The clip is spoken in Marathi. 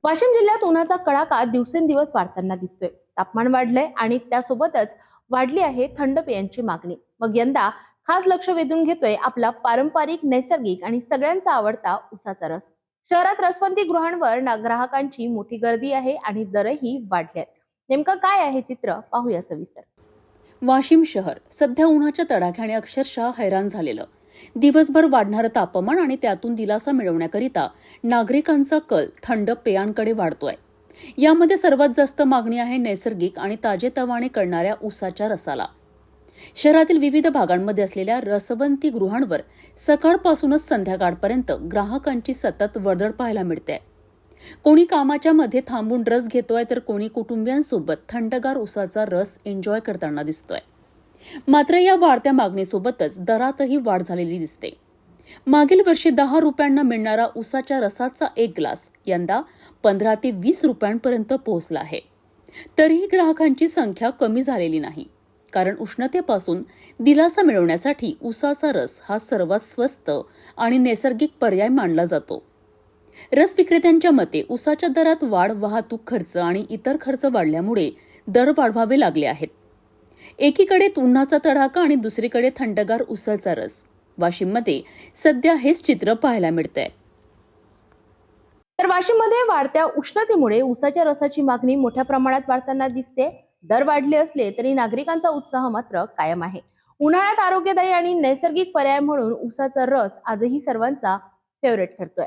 वाशिम जिल्ह्यात उन्हाचा कडाका दिवसेंदिवस वाढताना दिसतोय। तापमान वाढलंय आणि त्यासोबतच वाढली आहे थंड पेयांची मागणी। मग यंदा खास लक्ष वेधून घेतोय आपला पारंपरिक, नैसर्गिक आणि सगळ्यांचा आवडता उसाचा रस। शहरात रसवंती गृहांवर ग्राहकांची मोठी गर्दी आहे आणि दरही वाढले आहेत। नेमकं काय आहे चित्र, पाहूया सविस्तर। वाशिम शहर सध्या उन्हाच्या तडाख्याने अक्षरशः हैराण झालेलं। दिवसभर वाढणारं तापमान आणि त्यातून दिलासा मिळवण्याकरिता नागरिकांचा कल थंड पेयांकडे वाढतोय। यामध्ये सर्वात जास्त मागणी आहे नैसर्गिक आणि ताजेतवाने करणाऱ्या उसाच्या रसाला। शहरातील विविध भागांमध्ये असलेल्या रसवंती गृहांवर सकाळपासूनच संध्याकाळपर्यंत ग्राहकांची सतत वर्दळ पाहायला मिळते। कोणी कामाच्या मध्ये थांबून रस घेतोय तर कोणी कुटुंबियांसोबत थंडगार उसाचा रस एन्जॉय करताना दिसतोय। मात्र या वाढत्या मागणीसोबतच दरातही वाढ झालेली दिसते। मागील वर्षी 10 रुपयांना मिळणारा उसाच्या रसाचा एक ग्लास यंदा 15 ते 20 रुपयांपर्यंत पोहोचला आहे। तरीही ग्राहकांची संख्या कमी झालेली नाही, कारण उष्णतेपासून दिलासा मिळवण्यासाठी उसाचा रस हा सर्वात स्वस्त आणि नैसर्गिक पर्याय मानला जातो। रस विक्रेत्यांच्या मते उसाच्या दरात वाढ वाहतूक खर्च आणि इतर खर्च वाढल्यामुळे दर वाढवावे लागले आहेत। एकीकडे उन्हाचा तडाखा आणि दुसरीकडे थंडगार उसाचा रस। वाशिममध्ये सध्या हेच चित्र पाहायला मिळतंय। तर वाशिममध्ये वाढत्या उष्णतेमुळे उसाच्या रसाची मागणी मोठ्या प्रमाणात वाढताना दिसते। दर वाढले असले तरी नागरिकांचा उत्साह मात्र कायम आहे। उन्हाळ्यात आरोग्यदायी आणि नैसर्गिक पर्याय म्हणून उसाचा रस आजही सर्वांचा फेवरेट ठरतोय।